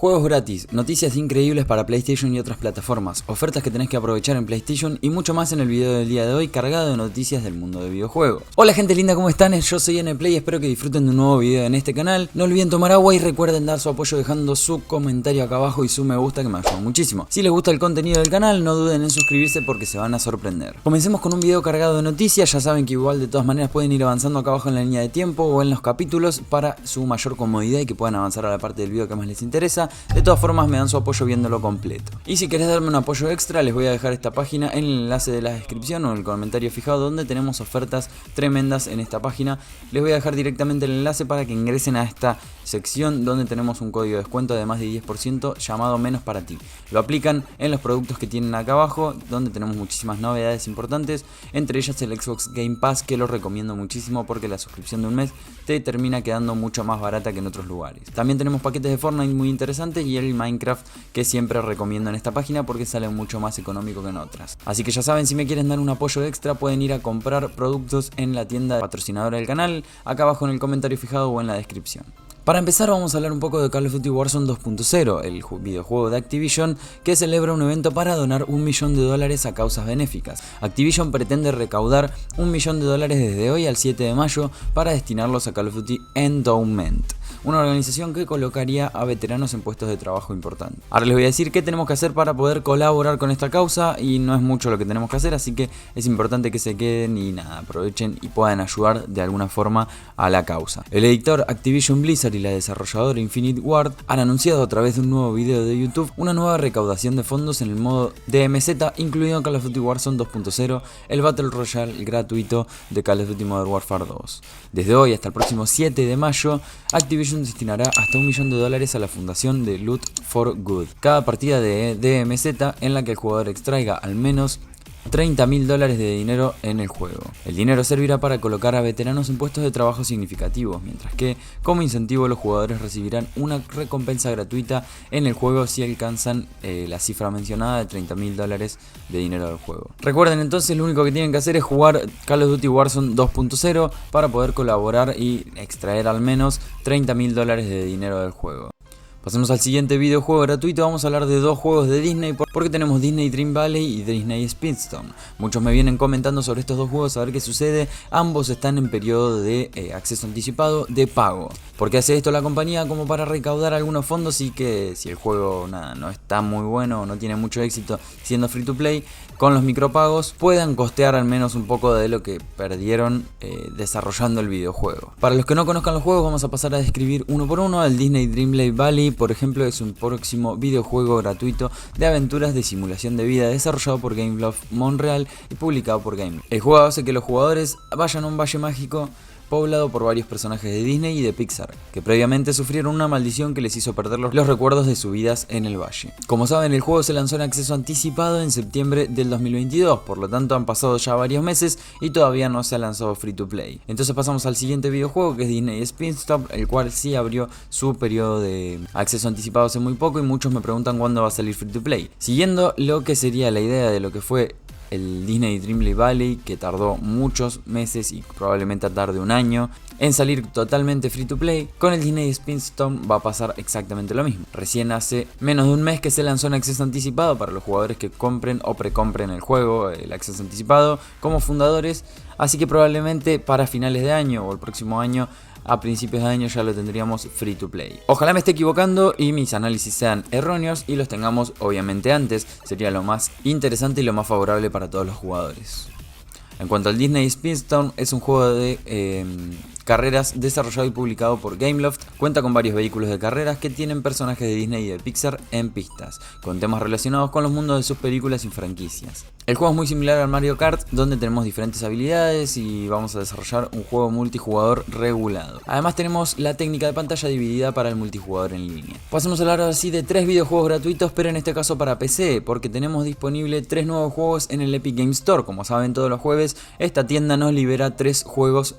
Juegos gratis, noticias increíbles para PlayStation y otras plataformas, ofertas que tenés que aprovechar en PlayStation y mucho más en el video del día de hoy cargado de noticias del mundo de videojuegos. Hola gente linda, ¿cómo están? Yo soy NPlay y espero que disfruten de un nuevo video en este canal. No olviden tomar agua y recuerden dar su apoyo dejando su comentario acá abajo y su me gusta que me ayuda muchísimo. Si les gusta el contenido del canal, no duden en suscribirse porque se van a sorprender. Comencemos con un video cargado de noticias, ya saben que igual de todas maneras pueden ir avanzando acá abajo en la línea de tiempo o en los capítulos para su mayor comodidad y que puedan avanzar a la parte del video que más les interesa. De todas formas me dan su apoyo viéndolo completo. Y si querés darme un apoyo extra, les voy a dejar esta página en el enlace de la descripción o en el comentario fijado donde tenemos ofertas tremendas en esta página. Les voy a dejar directamente el enlace para que ingresen a esta sección donde tenemos un código de descuento de más de 10% llamado menos para ti. Lo aplican en los productos que tienen acá abajo donde tenemos muchísimas novedades importantes, entre ellas el Xbox Game Pass, que lo recomiendo muchísimo porque la suscripción de un mes te termina quedando mucho más barata que en otros lugares. También tenemos paquetes de Fortnite muy interesantes y el Minecraft, que siempre recomiendo en esta página porque sale mucho más económico que en otras. Así que ya saben, si me quieren dar un apoyo extra pueden ir a comprar productos en la tienda patrocinadora del canal, acá abajo en el comentario fijado o en la descripción. Para empezar vamos a hablar un poco de Call of Duty Warzone 2.0, el videojuego de Activision que celebra un evento para donar $1 millón a causas benéficas. Activision pretende recaudar $1 millón desde hoy al 7 de mayo para destinarlos a Call of Duty Endowment, una organización que colocaría a veteranos en puestos de trabajo importantes. Ahora les voy a decir qué tenemos que hacer para poder colaborar con esta causa y no es mucho lo que tenemos que hacer, así que es importante que se queden y nada, aprovechen y puedan ayudar de alguna forma a la causa. El editor Activision Blizzard y la desarrolladora Infinite Ward han anunciado a través de un nuevo video de YouTube una nueva recaudación de fondos en el modo DMZ, incluido Call of Duty Warzone 2.0, el Battle Royale gratuito de Call of Duty Modern Warfare 2. Desde hoy hasta el próximo 7 de mayo, Activision destinará hasta $1 millón a la fundación de Loot for Good. Cada partida de DMZ en la que el jugador extraiga al menos $30.000 de dinero en el juego. El dinero servirá para colocar a veteranos en puestos de trabajo significativos, mientras que como incentivo los jugadores recibirán una recompensa gratuita en el juego si alcanzan la cifra mencionada de $30.000 de dinero del juego. Recuerden entonces, lo único que tienen que hacer es jugar Call of Duty Warzone 2.0 para poder colaborar y extraer al menos $30.000 de dinero del juego. Pasemos al siguiente videojuego gratuito. Vamos a hablar de dos juegos de Disney porque tenemos Disney Dream Valley y Disney Speedstone. Muchos me vienen comentando sobre estos dos juegos a ver qué sucede. Ambos están en periodo de acceso anticipado de pago. ¿Por qué hace esto la compañía? Como para recaudar algunos fondos y que si el juego no está muy bueno o no tiene mucho éxito siendo free to play, con los micropagos puedan costear al menos un poco de lo que perdieron desarrollando el videojuego. Para los que no conozcan los juegos, vamos a pasar a describir uno por uno. El Disney Dream Valley, por ejemplo, es un próximo videojuego gratuito de aventuras de simulación de vida desarrollado por Gameloft Montreal y publicado por Gameloft. El juego hace que los jugadores vayan a un valle mágico poblado por varios personajes de Disney y de Pixar, que previamente sufrieron una maldición que les hizo perder los recuerdos de sus vidas en el valle. Como saben, el juego se lanzó en acceso anticipado en septiembre del 2022, por lo tanto han pasado ya varios meses y todavía no se ha lanzado free to play. Entonces pasamos al siguiente videojuego, que es Disney Speedstone, el cual sí abrió su periodo de acceso anticipado hace muy poco y muchos me preguntan cuándo va a salir free to play. Siguiendo lo que sería la idea de lo que fue el Disney Dream Valley, que tardó muchos meses y probablemente tarde un año en salir totalmente free to play, con el Disney Speedstone va a pasar exactamente lo mismo. Recién hace menos de un mes que se lanzó en acceso anticipado para los jugadores que compren o precompren el juego, el acceso anticipado, como fundadores, así que probablemente para finales de año o el próximo año, a principios de año, ya lo tendríamos free to play. Ojalá me esté equivocando y mis análisis sean erróneos y los tengamos obviamente antes, sería lo más interesante y lo más favorable para todos los jugadores. En cuanto al Disney Speedstone, es un juego de carreras desarrollado y publicado por Gameloft. Cuenta con varios vehículos de carreras que tienen personajes de Disney y de Pixar en pistas, con temas relacionados con los mundos de sus películas y franquicias. El juego es muy similar al Mario Kart, donde tenemos diferentes habilidades y vamos a desarrollar un juego multijugador regulado. Además tenemos la técnica de pantalla dividida para el multijugador en línea. Pasemos a hablar ahora sí de 3 videojuegos gratuitos, pero en este caso para PC, porque tenemos disponible 3 nuevos juegos en el Epic Games Store. Como saben, todos los jueves esta tienda nos libera 3 juegos,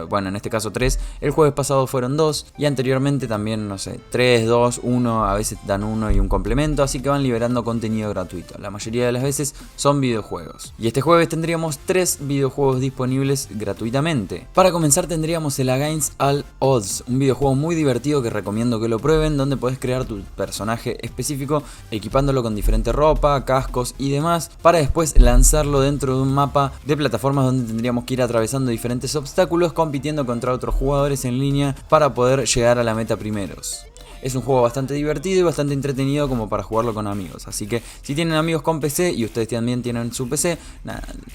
bueno, en este caso 3, el jueves pasado fueron 2 y anteriormente también, no sé, 3, 2, 1, a veces dan 1 y un complemento, así que van liberando contenido gratuito. La mayoría de las veces son videojuegos videojuegos. Y este jueves tendríamos 3 videojuegos disponibles gratuitamente. Para comenzar tendríamos el Against All Odds, un videojuego muy divertido que recomiendo que lo prueben, donde puedes crear tu personaje específico equipándolo con diferente ropa, cascos y demás, para después lanzarlo dentro de un mapa de plataformas donde tendríamos que ir atravesando diferentes obstáculos, compitiendo contra otros jugadores en línea para poder llegar a la meta primeros. Es un juego bastante divertido y bastante entretenido como para jugarlo con amigos. Así que si tienen amigos con PC y ustedes también tienen su PC,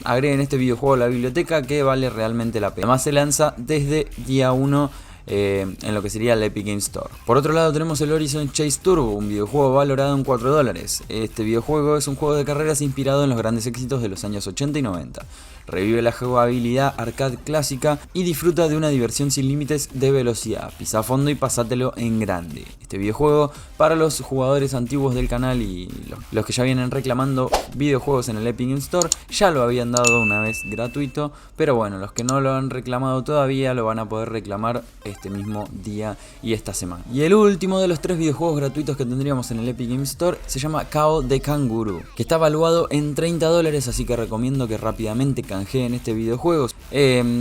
agreguen este videojuego a la biblioteca que vale realmente la pena. Además se lanza desde día 1 en lo que sería el Epic Games Store. Por otro lado tenemos el Horizon Chase Turbo, un videojuego valorado en $4. Este videojuego es un juego de carreras inspirado en los grandes éxitos de los años 80 y 90. Revive la jugabilidad arcade clásica y disfruta de una diversión sin límites de velocidad. Pisa a fondo y pasátelo en grande. Este videojuego, para los jugadores antiguos del canal y los que ya vienen reclamando videojuegos en el Epic Games Store, ya lo habían dado una vez gratuito, pero bueno, los que no lo han reclamado todavía lo van a poder reclamar este mismo día y esta semana. Y el último de los 3 videojuegos gratuitos que tendríamos en el Epic Games Store se llama Kao de Kangaroo, que está valuado en $30, así que recomiendo que rápidamente canjeen este videojuego.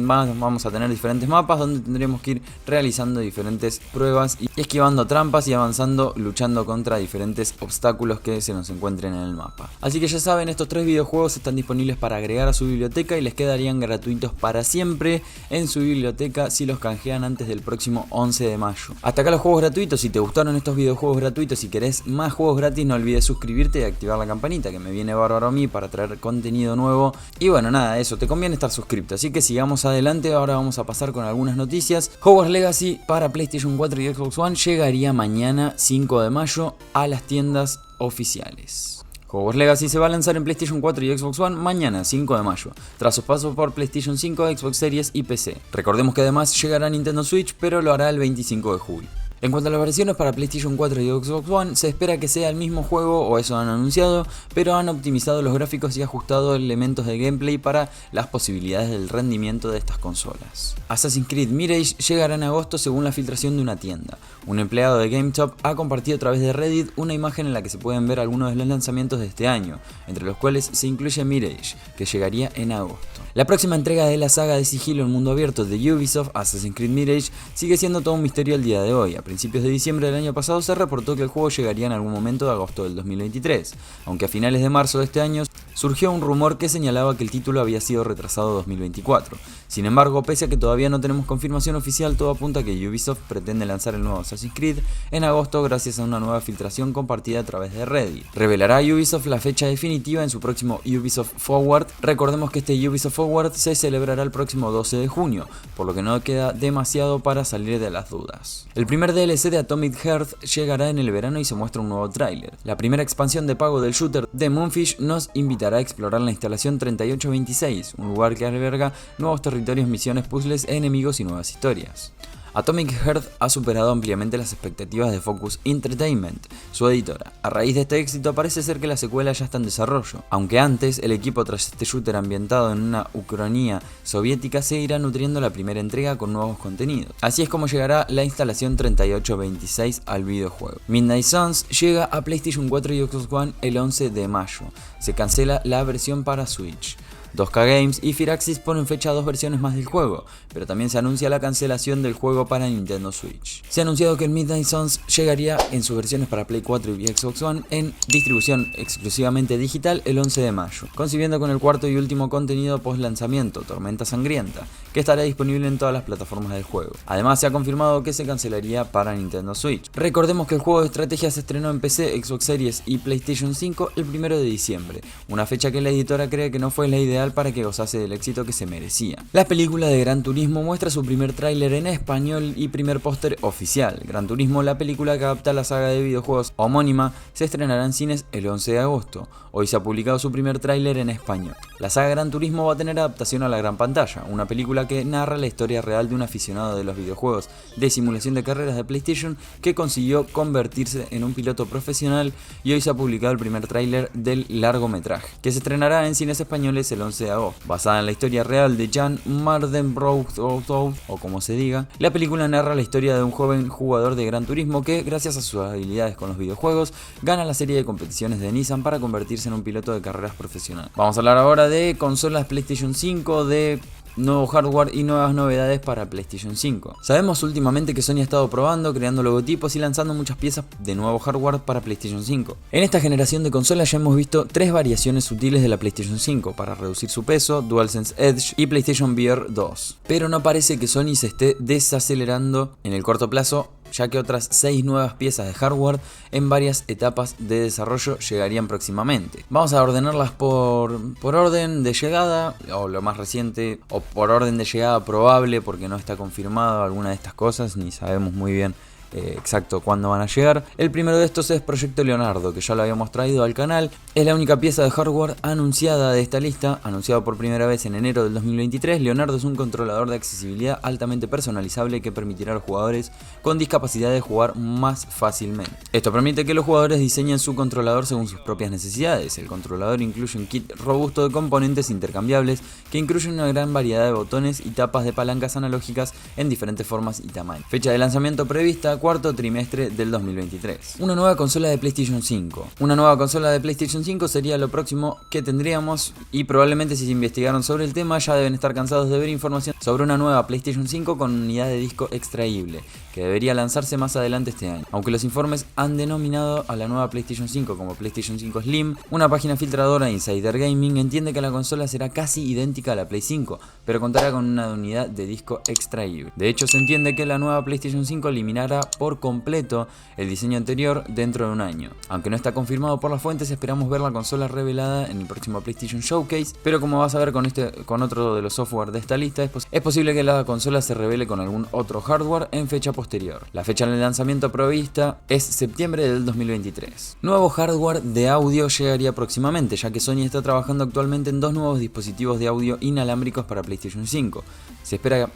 Vamos a tener diferentes mapas donde tendremos que ir realizando diferentes pruebas y esquivando trampas y avanzando, luchando contra diferentes obstáculos que se nos encuentren en el mapa. Así que ya saben, estos 3 videojuegos están disponibles para agregar a su biblioteca y les quedarían gratuitos para siempre en su biblioteca si los canjean antes del próximo 11 de mayo. Hasta acá los juegos gratuitos. Si te gustaron estos videojuegos gratuitos y querés más juegos gratis, no olvides suscribirte y activar la campanita, que me viene bárbaro a mí para traer contenido nuevo. Y bueno, nada, eso, te conviene estar suscrito. Así que sigamos adelante. Ahora vamos a pasar con algunas noticias. Hogwarts Legacy para PlayStation 4 y Xbox One llegaría mañana 5 de mayo a las tiendas oficiales. Hogwarts Legacy se va a lanzar en PlayStation 4 y Xbox One mañana 5 de mayo, tras su paso por PlayStation 5, Xbox Series y PC. Recordemos que además llegará a Nintendo Switch, pero lo hará el 25 de julio. En cuanto a las versiones para PlayStation 4 y Xbox One, se espera que sea el mismo juego, o eso han anunciado, pero han optimizado los gráficos y ajustado elementos de gameplay para las posibilidades del rendimiento de estas consolas. Assassin's Creed Mirage llegará en agosto según la filtración de una tienda. Un empleado de GameTop ha compartido a través de Reddit una imagen en la que se pueden ver algunos de los lanzamientos de este año, entre los cuales se incluye Mirage, que llegaría en agosto. La próxima entrega de la saga de sigilo en mundo abierto de Ubisoft, Assassin's Creed Mirage, sigue siendo todo un misterio al día de hoy. A principios de diciembre del año pasado se reportó que el juego llegaría en algún momento de agosto del 2023, aunque a finales de marzo de este año surgió un rumor que señalaba que el título había sido retrasado a 2024. Sin embargo, pese a que todavía no tenemos confirmación oficial, todo apunta a que Ubisoft pretende lanzar el nuevo Assassin's Creed en agosto gracias a una nueva filtración compartida a través de Reddit. Revelará Ubisoft la fecha definitiva en su próximo Ubisoft Forward. Recordemos que este Ubisoft Forward se celebrará el próximo 12 de junio, por lo que no queda demasiado para salir de las dudas. El primer DLC de Atomic Heart llegará en el verano y se muestra un nuevo tráiler. La primera expansión de pago del shooter de Moonfish nos invitará a explorar la instalación 3826, un lugar que alberga nuevos territorios, misiones, puzzles, enemigos y nuevas historias. Atomic Heart ha superado ampliamente las expectativas de Focus Entertainment, su editora. A raíz de este éxito parece ser que la secuela ya está en desarrollo, aunque antes el equipo tras este shooter ambientado en una Ucrania soviética seguirá nutriendo la primera entrega con nuevos contenidos. Así es como llegará la instalación 3826 al videojuego. Midnight Suns llega a PlayStation 4 y Xbox One el 11 de mayo. Se cancela la versión para Switch. 2K Games y Firaxis ponen fecha a 2 versiones más del juego, pero también se anuncia la cancelación del juego para Nintendo Switch. Se ha anunciado que el Midnight Suns llegaría en sus versiones para Play 4 y Xbox One en distribución exclusivamente digital el 11 de mayo, coincidiendo con el cuarto y último contenido post lanzamiento, Tormenta Sangrienta, que estará disponible en todas las plataformas del juego. Además se ha confirmado que se cancelaría para Nintendo Switch. Recordemos que el juego de estrategia se estrenó en PC, Xbox Series y PlayStation 5 el 1 de diciembre, una fecha que la editora cree que no fue la ideal para que gozase del éxito que se merecía. La película de Gran Turismo muestra su primer tráiler en español y primer póster oficial. Gran Turismo, la película que adapta la saga de videojuegos homónima, se estrenará en cines el 11 de agosto. Hoy se ha publicado su primer tráiler en español. La saga Gran Turismo va a tener adaptación a la gran pantalla, una película que narra la historia real de un aficionado de los videojuegos de simulación de carreras de PlayStation que consiguió convertirse en un piloto profesional, y hoy se ha publicado el primer tráiler del largometraje, que se estrenará en cines españoles el 11 12 de agosto. Basada en la historia real de Jan Mardenborough, o como se diga, la película narra la historia de un joven jugador de Gran Turismo que, gracias a sus habilidades con los videojuegos, gana la serie de competiciones de Nissan para convertirse en un piloto de carreras profesional. Vamos a hablar ahora de consolas PlayStation 5, de nuevo hardware y nuevas novedades para PlayStation 5. Sabemos últimamente que Sony ha estado probando, creando logotipos y lanzando muchas piezas de nuevo hardware para PlayStation 5. En esta generación de consolas ya hemos visto 3 variaciones sutiles de la PlayStation 5 para reducir su peso, DualSense Edge y PlayStation VR 2. Pero no parece que Sony se esté desacelerando en el corto plazo, ya que otras 6 nuevas piezas de hardware en varias etapas de desarrollo llegarían próximamente. Vamos a ordenarlas por orden de llegada, o lo más reciente, o por orden de llegada probable, porque no está confirmado alguna de estas cosas, ni sabemos muy bien exacto cuándo van a llegar. El primero de estos es Proyecto Leonardo, que ya lo habíamos traído al canal. Es la única pieza de hardware anunciada de esta lista, anunciado por primera vez en enero del 2023. Leonardo es un controlador de accesibilidad altamente personalizable que permitirá a los jugadores con discapacidad de jugar más fácilmente. Esto permite que los jugadores diseñen su controlador según sus propias necesidades. El controlador incluye un kit robusto de componentes intercambiables que incluyen una gran variedad de botones y tapas de palancas analógicas en diferentes formas y tamaños. Fecha de lanzamiento prevista: cuarto trimestre del 2023. Una nueva consola de PlayStation 5. Una nueva consola de PlayStation 5 sería lo próximo que tendríamos, y probablemente si se investigaron sobre el tema ya deben estar cansados de ver información sobre una nueva PlayStation 5 con unidad de disco extraíble, que debería lanzarse más adelante este año. Aunque los informes han denominado a la nueva PlayStation 5 como PlayStation 5 Slim, una página filtradora Insider Gaming entiende que la consola será casi idéntica a la Play 5, pero contará con una unidad de disco extraíble. De hecho, se entiende que la nueva PlayStation 5 eliminará por completo el diseño anterior dentro de un año. Aunque no está confirmado por las fuentes, esperamos ver la consola revelada en el próximo PlayStation Showcase, pero como vas a ver con otro de los software de esta lista, es posible que la consola se revele con algún otro hardware en fecha posterior. La fecha de lanzamiento prevista es septiembre del 2023. Nuevo hardware de audio llegaría próximamente, ya que Sony está trabajando actualmente en 2 nuevos dispositivos de audio inalámbricos para PlayStation 5. Se espera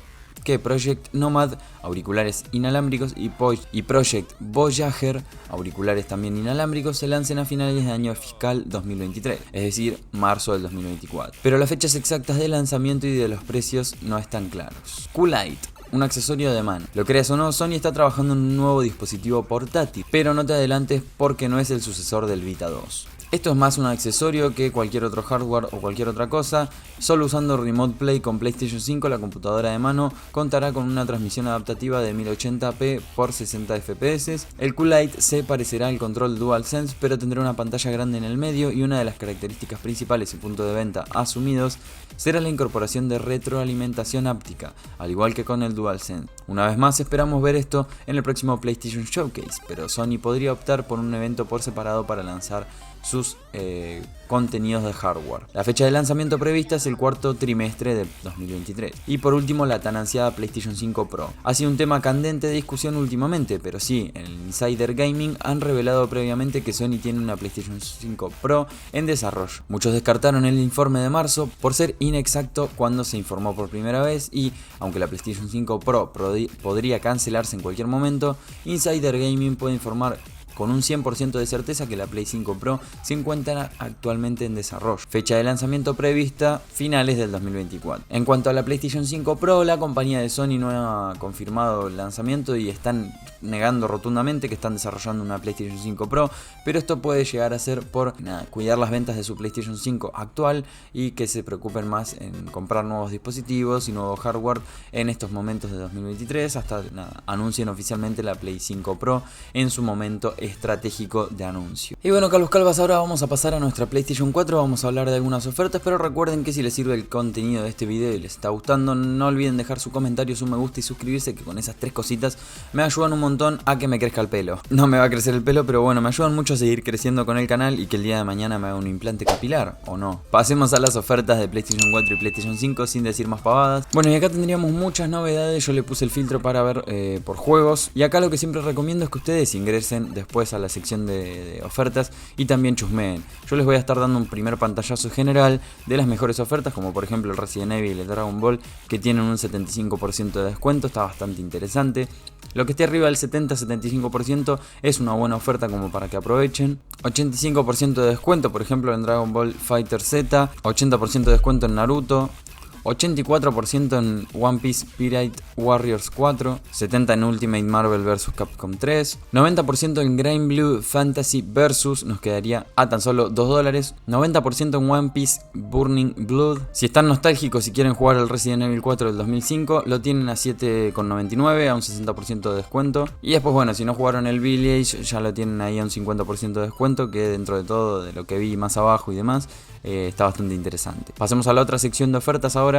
que Project Nomad, auriculares inalámbricos, y Project Voyager, auriculares también inalámbricos, se lancen a finales de año fiscal 2023, es decir, marzo del 2024. Pero las fechas exactas de lanzamiento y de los precios no están claros. Q-Lite, un accesorio de mano. Lo creas o no, Sony está trabajando en un nuevo dispositivo portátil, pero no te adelantes porque no es el sucesor del Vita 2. Esto es más un accesorio que cualquier otro hardware o cualquier otra cosa. Solo usando Remote Play con PlayStation 5, la computadora de mano contará con una transmisión adaptativa de 1080p por 60 fps. El Q-Lite se parecerá al control DualSense, pero tendrá una pantalla grande en el medio, y una de las características principales y punto de venta asumidos será la incorporación de retroalimentación áptica, al igual que con el DualSense. Una vez más esperamos ver esto en el próximo PlayStation Showcase, pero Sony podría optar por un evento por separado para lanzar sus contenidos de hardware. La fecha de lanzamiento prevista es el cuarto trimestre de 2023. Y por último, la tan ansiada PlayStation 5 Pro. Ha sido un tema candente de discusión últimamente, pero sí, en el Insider Gaming han revelado previamente que Sony tiene una PlayStation 5 Pro en desarrollo. Muchos descartaron el informe de marzo por ser inexacto cuando se informó por primera vez, y aunque la PlayStation 5 Pro podría cancelarse en cualquier momento, Insider Gaming puede informar con un 100% de certeza que la Play 5 Pro se encuentra actualmente en desarrollo. Fecha de lanzamiento prevista: finales del 2024. En cuanto a la PlayStation 5 Pro, la compañía de Sony no ha confirmado el lanzamiento y están negando rotundamente que están desarrollando una PlayStation 5 Pro, pero esto puede llegar a ser por cuidar las ventas de su PlayStation 5 actual y que se preocupen más en comprar nuevos dispositivos y nuevo hardware en estos momentos de 2023 hasta anuncien oficialmente la Play 5 Pro en su momento estratégico de anuncio. Y bueno, Carlos Calvas, ahora vamos a pasar a nuestra PlayStation 4, vamos a hablar de algunas ofertas, pero recuerden que si les sirve el contenido de este video y les está gustando, no olviden dejar su comentario, su me gusta y suscribirse, que con esas 3 cositas me ayudan un montón a que me crezca el pelo. No me va a crecer el pelo, pero bueno, me ayudan mucho a seguir creciendo con el canal y que el día de mañana me haga un implante capilar, ¿o no? Pasemos a las ofertas de PlayStation 4 y PlayStation 5 sin decir más pavadas. Bueno, y acá tendríamos muchas novedades, yo le puse el filtro para ver por juegos, y acá lo que siempre recomiendo es que ustedes ingresen después después a la sección de ofertas y también chusmeen. Yo les voy a estar dando un primer pantallazo general de las mejores ofertas, como por ejemplo el Resident Evil y el Dragon Ball, que tienen un 75% de descuento, está bastante interesante. Lo que esté arriba del 70-75% es una buena oferta como para que aprovechen. 85% de descuento, por ejemplo en Dragon Ball Fighter Z, 80% de descuento en Naruto, 84% en One Piece Pirate Warriors 4, 70% en Ultimate Marvel vs Capcom 3, 90% en Granblue Fantasy vs nos quedaría a tan solo $2, 90% en One Piece Burning Blood. Si están nostálgicos y quieren jugar el Resident Evil 4 del 2005, lo tienen a 7,99 a un 60% de descuento. Y después, bueno, si no jugaron el Village, ya lo tienen ahí a un 50% de descuento, que dentro de todo, de lo que vi más abajo y demás, está bastante interesante. Pasemos a la otra sección de ofertas ahora.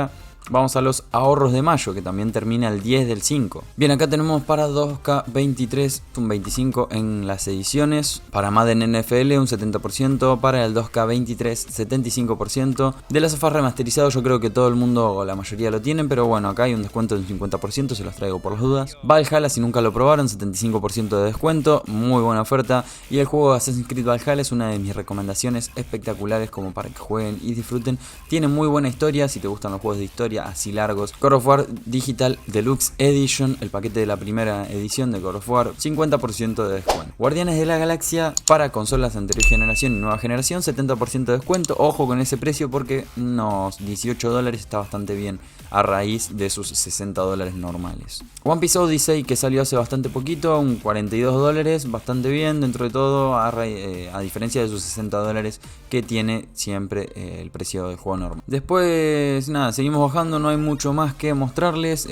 Vamos a los ahorros de mayo, que también termina el 10 del 5. Bien, acá tenemos para 2K23 un 25 en las ediciones, para Madden NFL un 70%, para el 2K23 75%. De las sofás remasterizados yo creo que todo el mundo o la mayoría lo tienen, pero bueno, acá hay un descuento del 50%, se los traigo por las dudas. Valhalla, si nunca lo probaron, 75% de descuento, muy buena oferta. Y el juego Assassin's Creed Valhalla es una de mis recomendaciones espectaculares como para que jueguen y disfruten. Tiene muy buena historia, si te gustan los juegos de historia así largos. God of War Digital Deluxe Edition, el paquete de la primera edición de God of War, 50% de descuento. Guardianes de la Galaxia para consolas de anterior generación y nueva generación, 70% de descuento. Ojo con ese precio porque unos $18 está bastante bien a raíz de sus $60 normales. One Piece Odyssey, que salió hace bastante poquito, un $42, bastante bien dentro de todo, a diferencia de sus $60 que tiene siempre el precio del juego normal. Después, nada, seguimos bajando, no hay mucho más que mostrarles,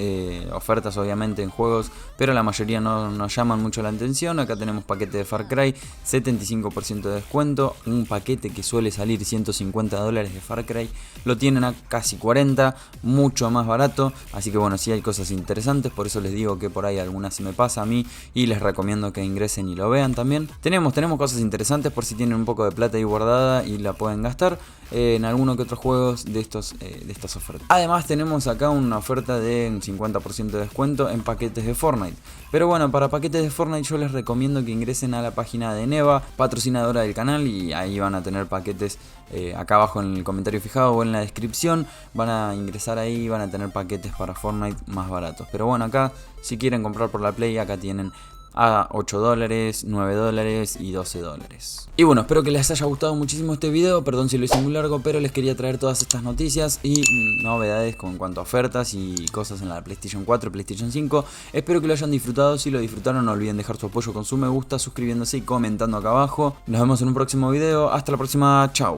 ofertas obviamente en juegos, pero la mayoría no nos llaman mucho la atención. Acá tenemos paquete de Far Cry, 75% de descuento, un paquete que suele salir $150 de Far Cry, lo tienen a casi 40, mucho más barato, así que bueno, sí hay cosas interesantes, por eso les digo que por ahí algunas se me pasa a mí y les recomiendo que ingresen y lo vean también. Tenemos cosas interesantes por si tienen un poco de plata ahí guardada y la pueden gastar en alguno que otros juegos de estas ofertas. Además tenemos acá una oferta de un 50% de descuento en paquetes de Fortnite. Pero bueno, para paquetes de Fortnite yo les recomiendo que ingresen a la página de Neva, patrocinadora del canal, y ahí van a tener paquetes acá abajo en el comentario fijado o en la descripción. Van a ingresar ahí y van a tener paquetes para Fortnite más baratos. Pero bueno, acá si quieren comprar por la Play, acá tienen a $8, $9 y $12. Y bueno, espero que les haya gustado muchísimo este video. Perdón si lo hice muy largo, pero les quería traer todas estas noticias y novedades con cuanto a ofertas y cosas en la PlayStation 4 y PlayStation 5. Espero que lo hayan disfrutado. Si lo disfrutaron, no olviden dejar su apoyo con su me gusta, suscribiéndose y comentando acá abajo. Nos vemos en un próximo video. Hasta la próxima. Chao.